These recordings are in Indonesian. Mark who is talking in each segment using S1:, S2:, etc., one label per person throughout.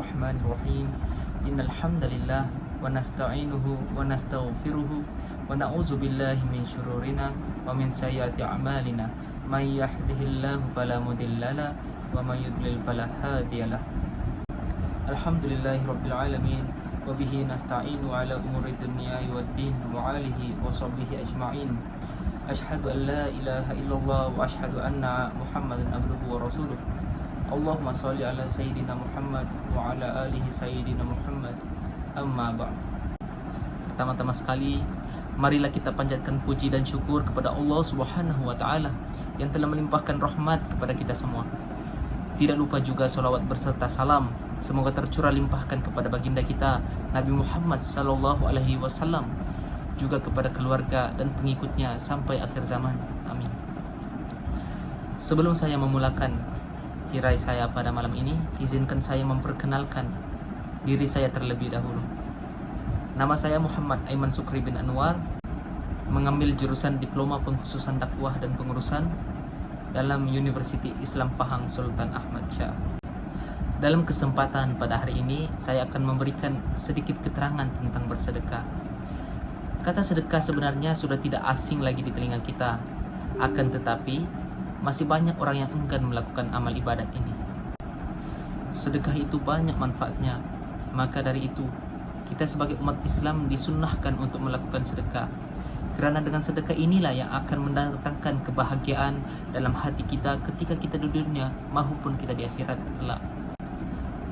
S1: Bismillahirrahmanirrahim. Innal hamdalillah wa nasta'inuhu wa nastaghfiruhu wa na'udzu billahi min syururina wa min sayyiati a'malina. May yahdihillahu fala mudhillalah wa may yudlil fala hadiyalah. Alhamdulillahirabbil alamin wa bihi nasta'inu ala umuri dunya waddin wa alihi wa sahbihi ajma'in. Asyhadu an la ilaha illallah wa asyhadu anna Muhammadan abduhu wa rasuluh. Allahumma sholli ala sayyidina Muhammad wa ala alihi sayyidina Muhammad. Amma ba'd. Pertama-tama sekali, marilah kita panjatkan puji dan syukur kepada Allah Subhanahu wa taala yang telah melimpahkan rahmat kepada kita semua. Tidak lupa juga salawat berserta salam semoga tercurah limpahkan kepada baginda kita Nabi Muhammad sallallahu alaihi wasallam, juga kepada keluarga dan pengikutnya sampai akhir zaman. Amin. Sebelum saya memulakan tirai saya pada malam ini, izinkan saya memperkenalkan diri saya terlebih dahulu. Nama saya Muhammad Aiman Sukri bin Anwar, mengambil jurusan Diploma Pengkhususan Dakwah dan Pengurusan dalam University Islam Pahang Sultan Ahmad Shah. Dalam kesempatan pada hari ini, saya akan memberikan sedikit keterangan tentang bersedekah. Kata sedekah sebenarnya sudah tidak asing lagi di telinga kita, akan tetapi masih banyak orang yang enggan melakukan amal ibadat ini. Sedekah itu banyak manfaatnya, maka dari itu kita sebagai umat Islam disunnahkan untuk melakukan sedekah, kerana dengan sedekah inilah yang akan mendatangkan kebahagiaan dalam hati kita ketika kita di dunia maupun kita di akhirat kelak.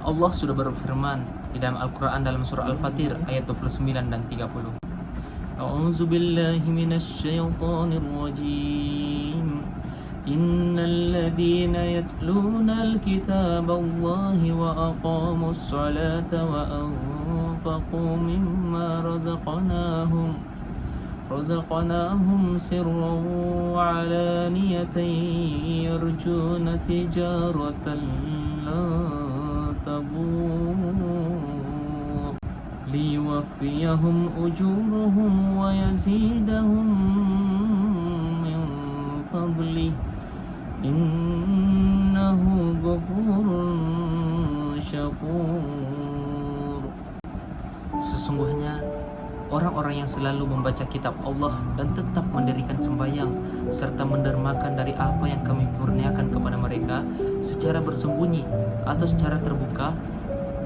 S1: Allah sudah berfirman di dalam Al-Quran dalam surah Al-Fatir ayat 29 dan 30. A'udzu billahi minasy syaithanir rajim. Innal ladzina yatluna al-kitaba Allahi wa aqamus salata wa anfaqu mimma razaqnahum sirran wa alaniyatan yarjuna tijaratan la tabur liwaffiyahum ujurahum wa yazidahum min fadlih innahu ghafurun syakur. Sesungguhnya orang-orang yang selalu membaca kitab Allah dan tetap mendirikan sembahyang serta mendermakan dari apa yang kami kurniakan kepada mereka secara bersembunyi atau secara terbuka,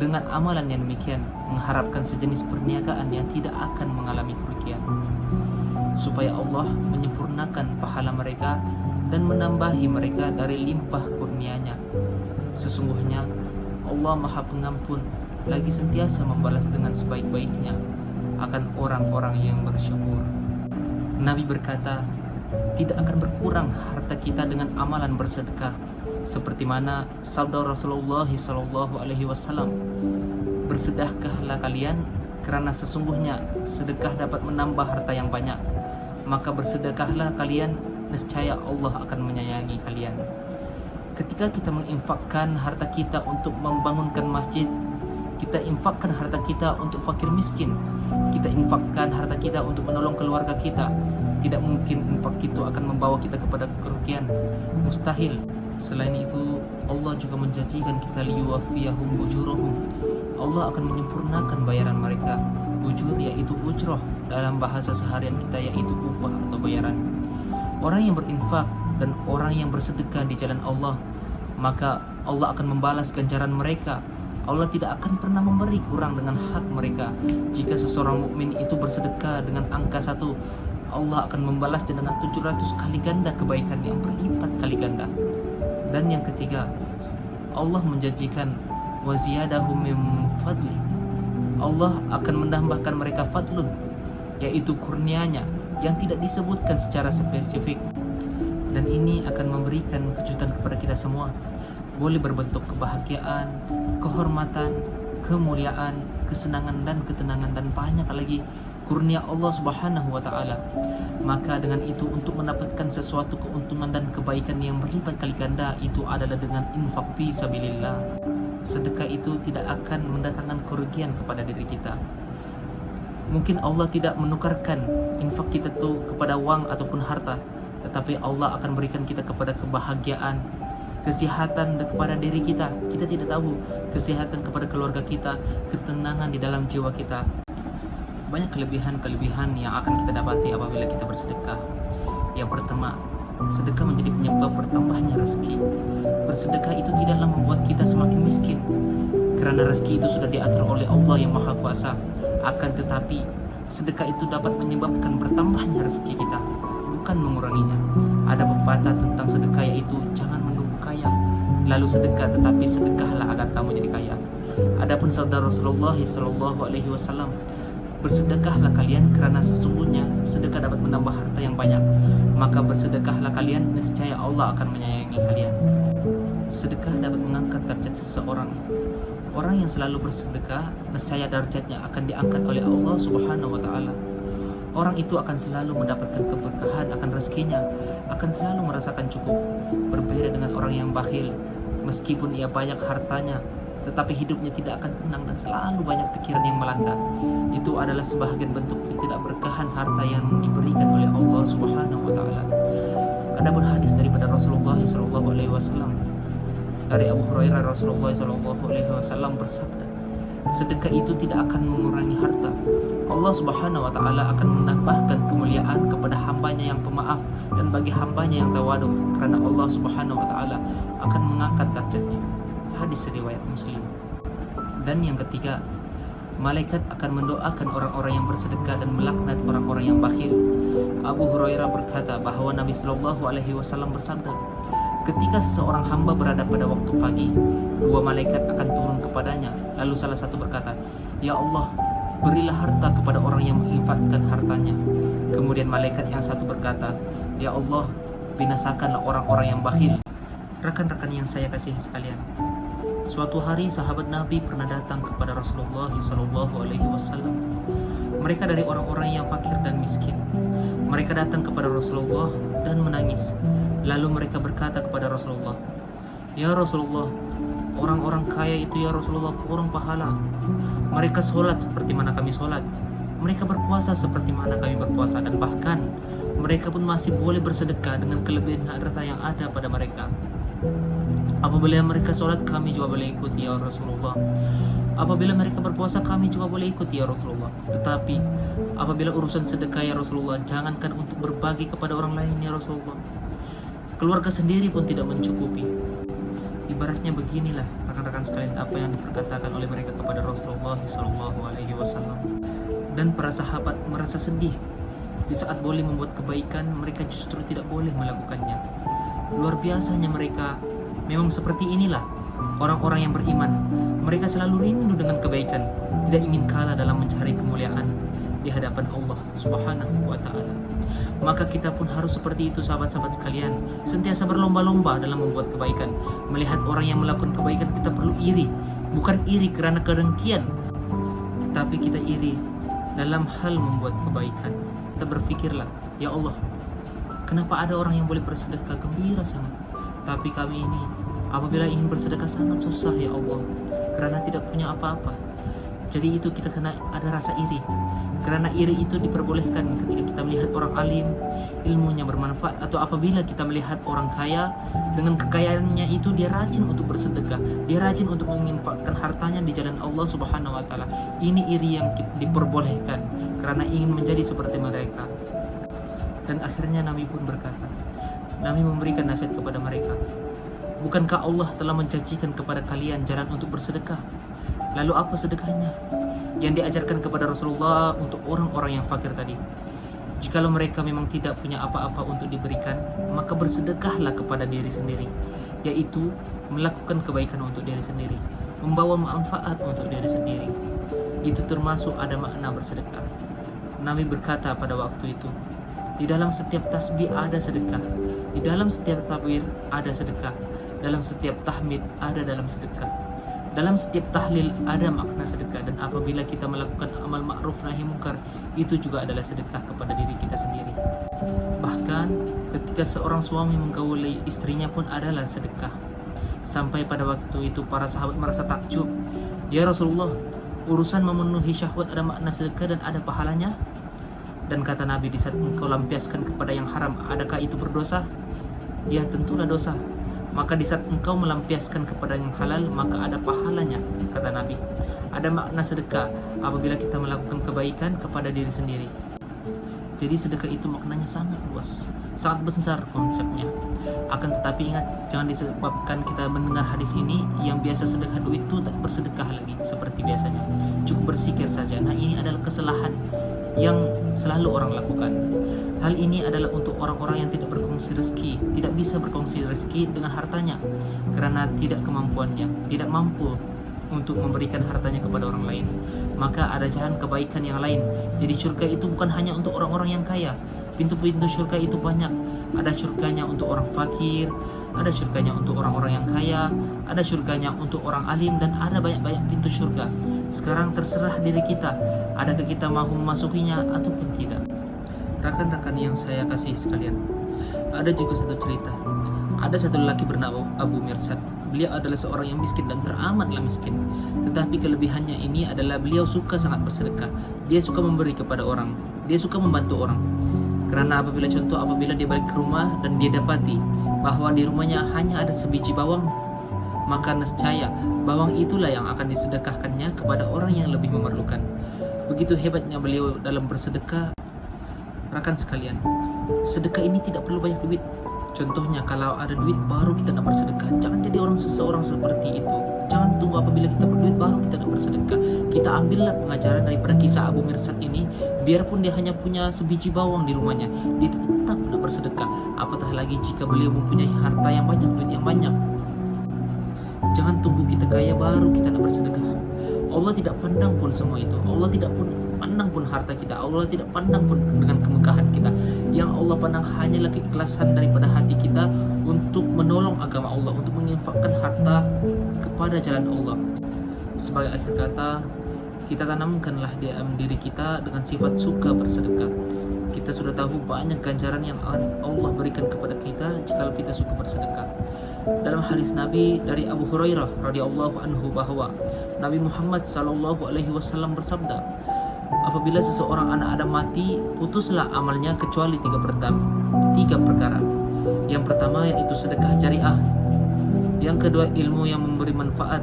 S1: dengan amalan yang demikian mengharapkan sejenis perniagaan yang tidak akan mengalami kerugian, supaya Allah menyempurnakan pahala mereka dan menambahi mereka dari limpah kurnia-Nya. Sesungguhnya Allah Maha Pengampun, lagi sentiasa membalas dengan sebaik-baiknya akan orang-orang yang bersyukur. Nabi berkata, tidak akan berkurang harta kita dengan amalan bersedekah, seperti mana sabda Rasulullah SAW, bersedekahlah kalian kerana sesungguhnya sedekah dapat menambah harta yang banyak, maka bersedekahlah kalian, nescaya Allah akan menyayangi kalian. Ketika kita menginfakkan harta kita untuk membangunkan masjid, kita infakkan harta kita untuk fakir miskin, kita infakkan harta kita untuk menolong keluarga kita, tidak mungkin infak itu akan membawa kita kepada kerugian. Mustahil. Selain itu, Allah juga menjanjikan kita liyuwaffiyahum ujurahum. Allah akan menyempurnakan bayaran mereka. Ujur yaitu ujroh dalam bahasa seharian kita, yaitu upah atau bayaran. Orang yang berinfak dan orang yang bersedekah di jalan Allah, maka Allah akan membalas ganjaran mereka. Allah tidak akan pernah memberi kurang dengan hak mereka. Jika seseorang mukmin itu bersedekah dengan angka 1, Allah akan membalasnya dengan 700 kali ganda kebaikan yang berlipat kali ganda. Dan yang ketiga, Allah menjanjikan waziyadahum min fadli. Allah akan menambahkan mereka fadlun, yaitu kurnia-Nya yang tidak disebutkan secara spesifik, dan ini akan memberikan kejutan kepada kita semua. Boleh berbentuk kebahagiaan, kehormatan, kemuliaan, kesenangan dan ketenangan, dan banyak lagi kurnia Allah Subhanahu wa taala. Maka dengan itu, untuk mendapatkan sesuatu keuntungan dan kebaikan yang berlipat kali ganda, itu adalah dengan infak fi sabilillah. Sedekah itu tidak akan mendatangkan kerugian kepada diri kita. Mungkin Allah tidak menukarkan infak kita itu kepada uang ataupun harta, tetapi Allah akan berikan kita kepada kebahagiaan, kesehatan kepada diri kita, kita tidak tahu, kesehatan kepada keluarga kita, ketenangan di dalam jiwa kita. Banyak kelebihan-kelebihan yang akan kita dapati apabila kita bersedekah. Yang pertama, sedekah menjadi penyebab bertambahnya rezeki. Bersedekah itu tidaklah membuat kita semakin miskin, karena rezeki itu sudah diatur oleh Allah yang Maha Kuasa. Akan tetapi, sedekah itu dapat menyebabkan bertambahnya rezeki kita, bukan menguranginya. Ada pepatah tentang sedekah, yaitu jangan menunggu kaya lalu sedekah, tetapi sedekahlah agar kamu jadi kaya. Adapun sabda Rasulullah SAW, bersedekahlah kalian karena sesungguhnya sedekah dapat menambah harta yang banyak. Maka bersedekahlah kalian, niscaya Allah akan menyayangi kalian. Sedekah dapat mengangkat derajat seseorang. Orang yang selalu bersedekah, niscaya derajatnya akan diangkat oleh Allah Subhanahu wa Ta'ala. Orang itu akan selalu mendapatkan keberkahan akan rezekinya, akan selalu merasakan cukup. Berbeda dengan orang yang bakhil, meskipun ia banyak hartanya, tetapi hidupnya tidak akan tenang dan selalu banyak pikiran yang melanda. Itu adalah sebahagian bentuk ketidakberkahan harta yang diberikan oleh Allah Subhanahu wa Ta'ala. Adapun hadis daripada Rasulullah SAW, dari Abu Hurairah, Rasulullah SAW bersabda, sedekah itu tidak akan mengurangi harta. Allah Subhanahu wa Ta'ala akan menambahkan kemuliaan kepada hambanya yang pemaaf dan bagi hambanya yang tawadu, karena Allah Subhanahu wa Ta'ala akan mengangkat derajatnya. Hadis riwayat Muslim. Dan yang ketiga, malaikat akan mendoakan orang-orang yang bersedekah dan melaknat orang-orang yang bakhil. Abu Hurairah berkata bahwa Nabi SAW bersabda, ketika seseorang hamba berada pada waktu pagi, dua malaikat akan turun kepadanya. Lalu salah satu berkata, ya Allah, berilah harta kepada orang yang menginfakkan hartanya. Kemudian malaikat yang satu berkata, ya Allah, binasakanlah orang-orang yang bakhil. Rekan-rekan yang saya kasihi sekalian, suatu hari sahabat Nabi pernah datang kepada Rasulullah SAW. Mereka dari orang-orang yang fakir dan miskin. Mereka datang kepada Rasulullah dan menangis. Lalu mereka berkata kepada Rasulullah, ya Rasulullah, orang-orang kaya itu ya Rasulullah kurang pahala. Mereka sholat seperti mana kami sholat, mereka berpuasa seperti mana kami berpuasa, dan bahkan mereka pun masih boleh bersedekah dengan kelebihan harta yang ada pada mereka. Apabila mereka sholat, kami juga boleh ikut ya Rasulullah. Apabila mereka berpuasa, kami juga boleh ikut ya Rasulullah. Tetapi apabila urusan sedekah ya Rasulullah, jangankan untuk berbagi kepada orang lain ya Rasulullah, keluarga sendiri pun tidak mencukupi. Ibaratnya beginilah rekan-rekan sekalian apa yang diperkatakan oleh mereka kepada Rasulullah SAW. Dan para sahabat merasa sedih. Di saat boleh membuat kebaikan, mereka justru tidak boleh melakukannya. Luar biasanya mereka. Memang seperti inilah orang-orang yang beriman. Mereka selalu rindu dengan kebaikan, tidak ingin kalah dalam mencari kemuliaan di hadapan Allah Subhanahu wa Ta'ala. Maka kita pun harus seperti itu, sahabat-sahabat sekalian, sentiasa berlomba-lomba dalam membuat kebaikan. Melihat orang yang melakukan kebaikan, kita perlu iri. Bukan iri karena kedengkian, tetapi kita iri dalam hal membuat kebaikan. Kita berpikirlah, ya Allah, kenapa ada orang yang boleh bersedekah gembira sangat, tapi kami ini apabila ingin bersedekah sangat susah ya Allah, karena tidak punya apa-apa. Jadi itu kita kena ada rasa iri. Karena iri itu diperbolehkan ketika kita melihat orang alim, ilmunya bermanfaat, atau apabila kita melihat orang kaya dengan kekayaannya itu dia rajin untuk bersedekah, dia rajin untuk menginfakkan hartanya di jalan Allah Subhanahu wa Ta'ala. Ini iri yang diperbolehkan karena ingin menjadi seperti mereka. Dan akhirnya Nabi pun berkata, Nabi memberikan nasihat kepada mereka, bukankah Allah telah menjanjikan kepada kalian jalan untuk bersedekah? Lalu apa sedekahnya? Yang diajarkan kepada Rasulullah untuk orang-orang yang fakir tadi. Jikalau mereka memang tidak punya apa-apa untuk diberikan, maka bersedekahlah kepada diri sendiri, yaitu melakukan kebaikan untuk diri sendiri, membawa manfaat untuk diri sendiri. Itu termasuk ada makna bersedekah. Nabi berkata pada waktu itu, di dalam setiap tasbih ada sedekah, di dalam setiap takbir ada sedekah, dalam setiap tahmid ada dalam sedekah, dalam setiap tahlil ada makna sedekah. Dan apabila kita melakukan amal ma'ruf nahi munkar, itu juga adalah sedekah kepada diri kita sendiri. Bahkan ketika seorang suami menggauli istrinya pun adalah sedekah. Sampai pada waktu itu para sahabat merasa takjub, ya Rasulullah, urusan memenuhi syahwat ada makna sedekah dan ada pahalanya? Dan kata Nabi, di saat engkau lampiaskan kepada yang haram, adakah itu berdosa? Ya tentulah dosa. Maka di saat engkau melampiaskan kepada yang halal, maka ada pahalanya, kata Nabi. Ada makna sedekah apabila kita melakukan kebaikan kepada diri sendiri. Jadi sedekah itu maknanya sangat luas, sangat besar konsepnya. Akan tetapi ingat, jangan disebabkan kita mendengar hadis ini, yang biasa sedekah duit itu tak bersedekah lagi seperti biasanya, cukup bersikir saja. Nah, ini adalah kesalahan yang selalu orang lakukan. Hal ini adalah untuk orang-orang yang tidak berkongsi rezeki, tidak bisa berkongsi rezeki dengan hartanya karena tidak kemampuannya, tidak mampu untuk memberikan hartanya kepada orang lain. Maka ada jalan kebaikan yang lain. Jadi surga itu bukan hanya untuk orang-orang yang kaya. Pintu-pintu surga itu banyak. Ada surganya untuk orang fakir, ada surganya untuk orang-orang yang kaya, ada surganya untuk orang alim, dan ada banyak-banyak pintu surga. Sekarang terserah diri kita, adakah kita mau memasukinya ataupun tidak. Rekan-rekan yang saya kasih sekalian, ada juga satu cerita. Ada satu lelaki bernama Abu Mirsad. Beliau adalah seorang yang miskin dan teramatlah miskin. Tetapi kelebihannya ini adalah beliau suka sangat bersedekah. Dia suka memberi kepada orang. Dia suka membantu orang. Karena apabila dia balik ke rumah dan dia dapati bahwa di rumahnya hanya ada sebiji bawang, maka nescaya bawang itulah yang akan disedekahkannya kepada orang yang lebih memerlukan. Begitu hebatnya beliau dalam bersedekah. Rekan sekalian, sedekah ini tidak perlu banyak duit. Contohnya, kalau ada duit baru kita nak bersedekah. Jangan jadi seseorang seperti itu. Jangan tunggu apabila kita berduit baru kita nak bersedekah. Kita ambillah pengajaran daripada kisah Abu Mirsad ini. Biarpun dia hanya punya sebiji bawang di rumahnya, dia tetap nak bersedekah. Apatah lagi jika beliau mempunyai harta yang banyak, duit yang banyak. Jangan tunggu kita kaya baru kita nak bersedekah. Allah tidak pandang pun semua itu. Allah tidak pandang pun harta kita. Allah tidak pandang pun dengan kemegahan kita. Yang Allah pandang hanyalah keikhlasan daripada hati kita untuk menolong agama Allah, untuk menginfakkan harta kepada jalan Allah. Sebagai akhir kata, kita tanamkanlah di dalam diri kita dengan sifat suka bersedekah. Kita sudah tahu banyak ganjaran yang Allah berikan kepada kita jika kita suka bersedekah. Dalam hadis Nabi dari Abu Hurairah radhiyallahu anhu bahwa Nabi Muhammad sallallahu alaihi wasallam bersabda, apabila seseorang anak Adam mati, putuslah amalnya kecuali tiga perkara. Yang pertama yaitu sedekah jariah, yang kedua ilmu yang memberi manfaat,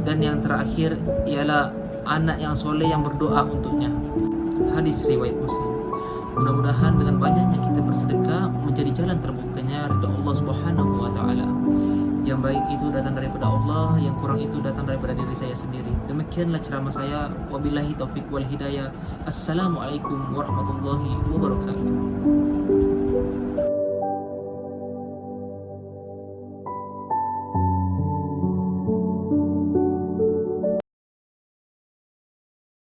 S1: dan yang terakhir ialah anak yang soleh yang berdoa untuknya. Hadis riwayat Muslim. Mudah-mudahan dengan banyaknya kita bersedekah menjadi jalan terbukanya ridha Allah Subhanahu wa taala. Yang baik itu datang daripada Allah, yang kurang itu datang daripada diri saya sendiri. Demikianlah ceramah saya. Wabillahi taufik wal hidayah. Assalamualaikum warahmatullahi wabarakatuh.